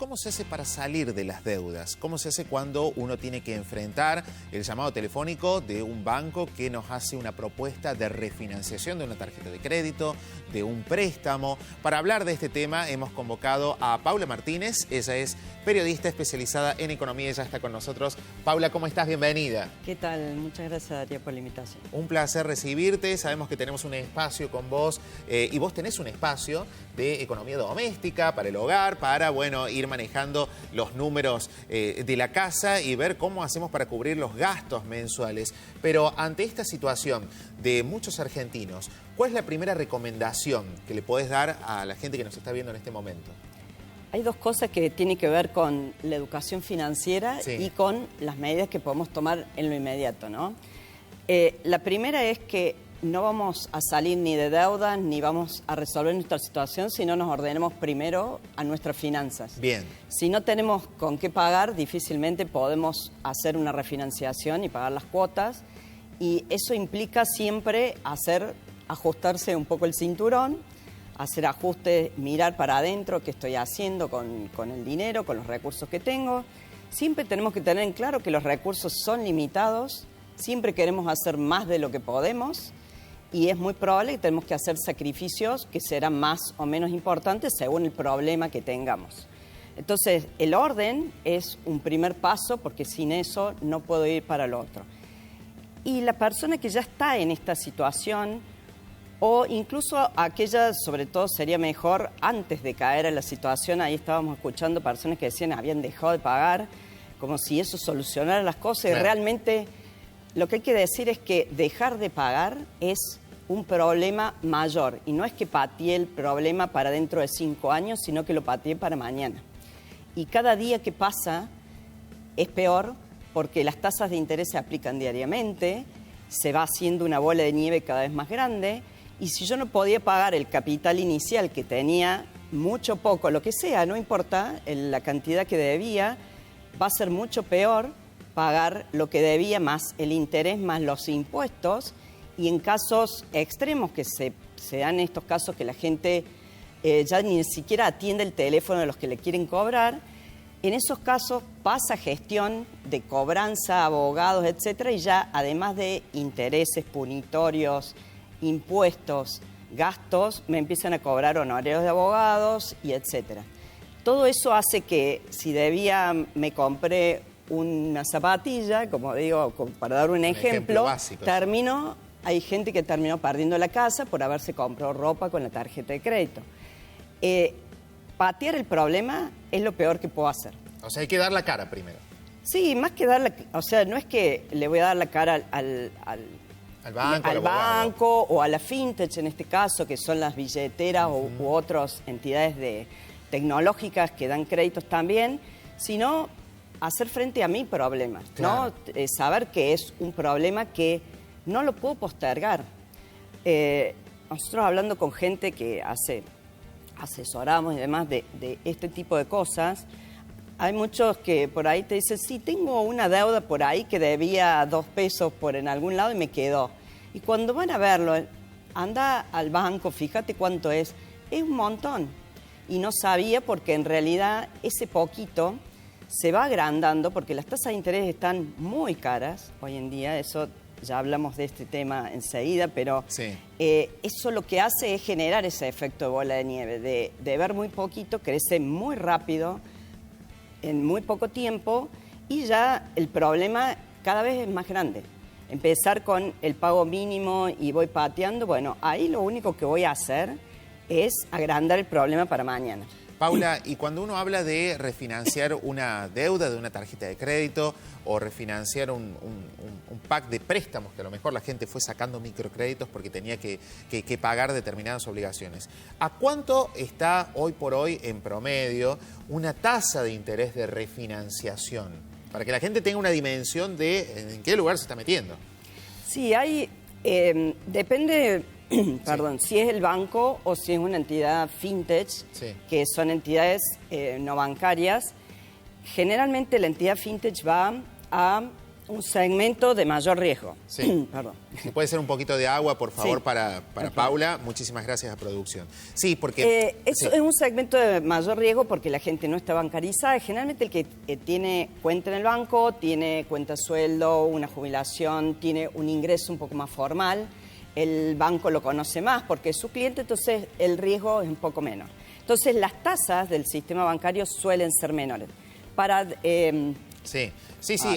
¿cómo se hace para salir de las deudas? ¿Cómo se hace cuando uno tiene que enfrentar el llamado telefónico de un banco que nos hace una propuesta de refinanciación de una tarjeta de crédito, de un préstamo? Para hablar de este tema hemos convocado a Paula Martínez. Ella es periodista especializada en economía. Ella está con nosotros. Paula, ¿cómo estás? Bienvenida. ¿Qué tal? Muchas gracias, Darío, por la invitación. Un placer recibirte. Sabemos que tenemos un espacio con vos y vos tenés un espacio de economía doméstica para el hogar, para, bueno, ir manejando los números de la casa y ver cómo hacemos para cubrir los gastos mensuales. Pero ante esta situación de muchos argentinos, ¿cuál es la primera recomendación que le podés dar a la gente que nos está viendo en este momento? Hay dos cosas que tienen que ver con la educación financiera Sí. y con las medidas que podemos tomar en lo inmediato, ¿no? La primera es que no vamos a salir ni de deudas ni vamos a resolver nuestra situación si no nos ordenemos primero a nuestras finanzas. Bien. Si no tenemos con qué pagar, difícilmente podemos hacer una refinanciación y pagar las cuotas. Y eso implica siempre ajustarse un poco el cinturón, hacer ajustes, mirar para adentro qué estoy haciendo con el dinero, con los recursos que tengo. Siempre tenemos que tener en claro que los recursos son limitados, siempre queremos hacer más de lo que podemos y es muy probable que tenemos que hacer sacrificios que serán más o menos importantes según el problema que tengamos. Entonces, el orden es un primer paso porque sin eso no puedo ir para lo otro. Y la persona que ya está en esta situación, o incluso aquella, sobre todo sería mejor antes de caer en la situación, ahí estábamos escuchando personas que decían habían dejado de pagar, como si eso solucionara las cosas. Claro. Y realmente lo que hay que decir es que dejar de pagar es un problema mayor. Y no es que pateé el problema para dentro de 5 años, sino que lo pateé para mañana. Y cada día que pasa es peor porque las tasas de interés se aplican diariamente, se va haciendo una bola de nieve cada vez más grande. Y si yo no podía pagar el capital inicial que tenía, mucho, poco, lo que sea, no importa la cantidad que debía, va a ser mucho peor pagar lo que debía más el interés, más los impuestos. Y en casos extremos que se dan estos casos que la gente ya ni siquiera atiende el teléfono de los que le quieren cobrar, en esos casos pasa gestión de cobranza, abogados, etcétera, y ya además de intereses punitorios, impuestos, gastos, me empiezan a cobrar honorarios de abogados y etcétera. Todo eso hace que si debía me compré una zapatilla, como digo, para dar un ejemplo básico. Hay gente que terminó perdiendo la casa por haberse comprado ropa con la tarjeta de crédito. Patear el problema es lo peor que puedo hacer. O sea, hay que dar la cara primero. Sí, más que o sea, no es que le voy a dar la cara al banco o a la fintech en este caso, que son las billeteras u otras entidades tecnológicas que dan créditos también, sino hacer frente a mi problema, claro, ¿no? Saber que es un problema que no lo puedo postergar. Nosotros hablando con gente que asesoramos y demás de este tipo de cosas, hay muchos que por ahí te dicen, sí, tengo una deuda por ahí que debía 2 pesos en algún lado y me quedó. Y cuando van a verlo, anda al banco, fíjate cuánto es un montón. Y no sabía porque en realidad ese poquito se va agrandando porque las tasas de interés están muy caras hoy en día, eso ya hablamos de este tema enseguida, pero sí, eso lo que hace es generar ese efecto de bola de nieve, de ver muy poquito, crece muy rápido, en muy poco tiempo, y ya el problema cada vez es más grande. Empezar con el pago mínimo y voy pateando, bueno, ahí lo único que voy a hacer es agrandar el problema para mañana. Paula, y cuando uno habla de refinanciar una deuda de una tarjeta de crédito o refinanciar un pack de préstamos, que a lo mejor la gente fue sacando microcréditos porque tenía que pagar determinadas obligaciones, ¿a cuánto está hoy por hoy en promedio una tasa de interés de refinanciación? Para que la gente tenga una dimensión de en qué lugar se está metiendo. Sí, depende... Perdón, si es el banco o si es una entidad fintech, sí, que son entidades no bancarias. Generalmente la entidad fintech va a Un segmento de mayor riesgo. Sí. Perdón. Si puede ser un poquito de agua, por favor, Sí. para Paula. Muchísimas gracias a producción. Sí, porque... Es un segmento de mayor riesgo porque la gente no está bancarizada. Generalmente el que tiene cuenta en el banco, tiene cuenta sueldo, una jubilación, tiene un ingreso un poco más formal. El banco lo conoce más porque es su cliente, entonces el riesgo es un poco menor. Entonces las tasas del sistema bancario suelen ser menores. Sí,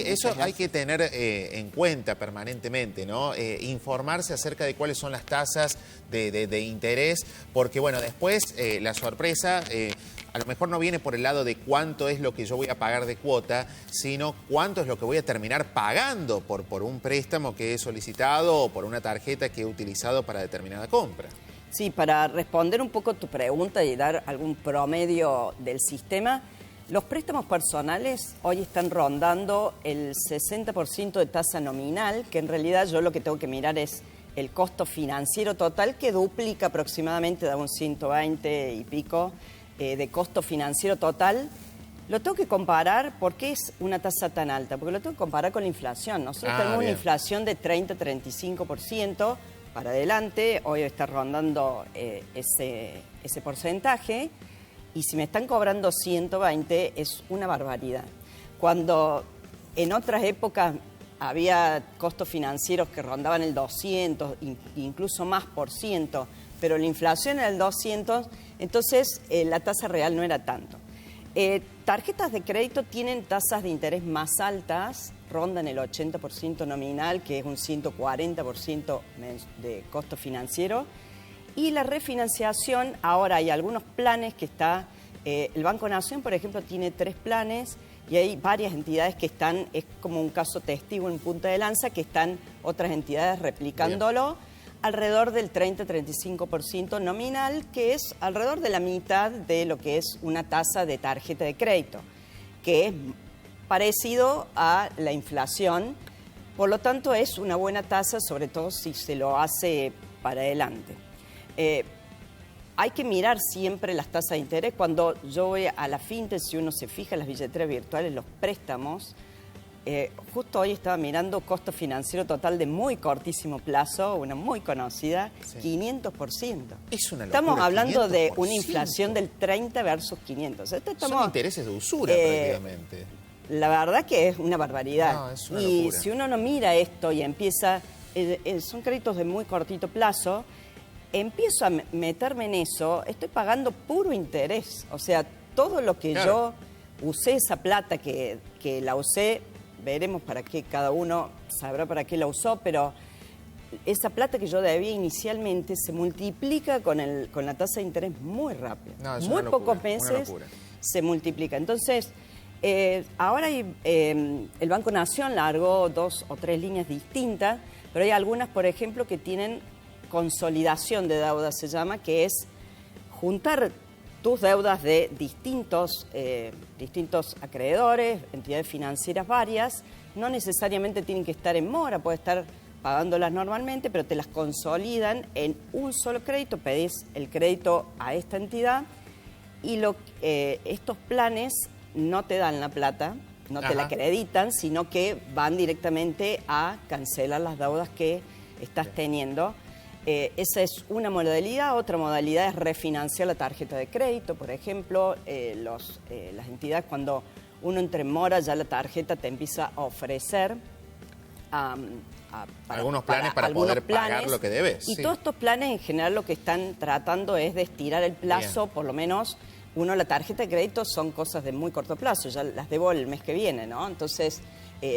eso hay que tener en cuenta permanentemente, ¿no? Informarse acerca de cuáles son las tasas de interés, porque, bueno, después la sorpresa a lo mejor no viene por el lado de cuánto es lo que yo voy a pagar de cuota, sino cuánto es lo que voy a terminar pagando por un préstamo que he solicitado o por una tarjeta que he utilizado para determinada compra. Sí, para responder un poco tu pregunta y dar algún promedio del sistema, los préstamos personales hoy están rondando el 60% de tasa nominal, que en realidad yo lo que tengo que mirar es el costo financiero total, que duplica aproximadamente, da un 120 y pico de costo financiero total. Lo tengo que comparar, ¿por qué es una tasa tan alta? Porque lo tengo que comparar con la inflación. Nosotros tenemos una inflación de 30-35% para adelante, hoy está rondando ese porcentaje. Y si me están cobrando 120 es una barbaridad. Cuando en otras épocas había costos financieros que rondaban el 200, incluso más por ciento, pero la inflación era el 200, entonces la tasa real no era tanto. Tarjetas de crédito tienen tasas de interés más altas, rondan el 80% nominal, que es un 140% de costo financiero. Y la refinanciación, ahora hay algunos planes que está, el Banco Nación, por ejemplo, tiene 3 planes y hay varias entidades que están, es como un caso testigo en punta de lanza, que están otras entidades replicándolo. Bien. Alrededor del 30-35% nominal, que es alrededor de la mitad de lo que es una tasa de tarjeta de crédito, que es parecido a la inflación. Por lo tanto, es una buena tasa, sobre todo si se lo hace para adelante. Hay que mirar siempre las tasas de interés. Cuando yo voy a la fintech, si uno se fija en las billeteras virtuales, los préstamos, justo hoy estaba mirando costo financiero total de muy cortísimo plazo, una muy conocida, sí. 500%. Es una locura. Estamos hablando 500%. De una inflación del 30 versus 500. Son intereses de usura prácticamente. La verdad que es una barbaridad. No, es una y locura. Si uno no mira esto y empieza, son créditos de muy cortito plazo, empiezo a meterme en eso, estoy pagando puro interés. O sea, todo lo que yo usé, esa plata que la usé, veremos para qué, cada uno sabrá para qué la usó, pero esa plata que yo debía inicialmente se multiplica con la tasa de interés muy rápido. No, es muy una locura, pocos meses se multiplica. Entonces, ahora el Banco Nación largó 2 o 3 líneas distintas, pero hay algunas, por ejemplo, que tienen consolidación de deuda, se llama, que es juntar tus deudas de distintos acreedores, entidades financieras varias. No necesariamente tienen que estar en mora, puedes estar pagándolas normalmente, pero te las consolidan en un solo crédito, pedís el crédito a esta entidad y estos planes no te dan la plata, no te la acreditan, sino que van directamente a cancelar las deudas que estás teniendo. Esa es una modalidad. Otra modalidad es refinanciar la tarjeta de crédito, por ejemplo. Las entidades, cuando uno entra en mora, ya la tarjeta te empieza a ofrecer algunos planes para poder pagar lo que debes. Y todos estos planes, en general, lo que están tratando es de estirar el plazo. Bien. Por lo menos, la tarjeta de crédito son cosas de muy corto plazo. Ya las debo el mes que viene, ¿no? Entonces,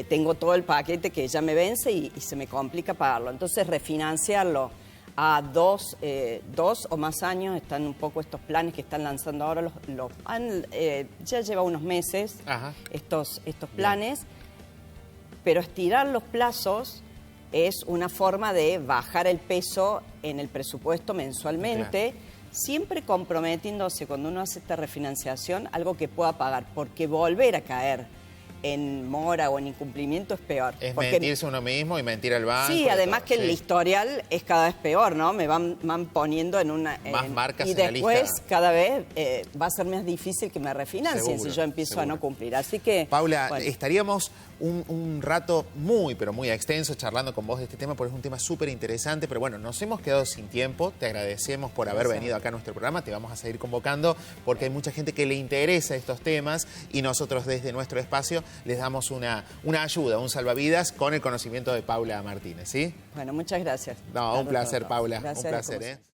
tengo todo el paquete que ya me vence y se me complica pagarlo. Entonces, refinanciarlo a 2 o más años, están un poco estos planes que están lanzando ahora, ya lleva unos meses estos planes, pero estirar los plazos es una forma de bajar el peso en el presupuesto mensualmente, siempre comprometiéndose cuando uno hace esta refinanciación algo que pueda pagar, porque volver a caer en mora o en incumplimiento es peor. Es porque mentirse uno mismo y mentir al banco. sí, además todo, que sí. el historial es cada vez peor, ¿no? Me van poniendo en una... Más marcas y en la después lista. cada vez va a ser más difícil que me refinancien Seguro, si yo empiezo a seguro. no cumplir. Así que... Paula, bueno. estaríamos un rato muy, pero muy extenso charlando con vos de este tema, porque es un tema súper interesante, pero bueno, nos hemos quedado sin tiempo. Te agradecemos por haber venido acá a nuestro programa. Te vamos a seguir convocando porque hay mucha gente que le interesa estos temas y nosotros desde nuestro espacio les damos una ayuda, un salvavidas con el conocimiento de Paula Martínez, ¿sí? Bueno, muchas gracias. No, un Claro, placer, todo. Paula. Gracias, Un placer, como ¿eh? siempre.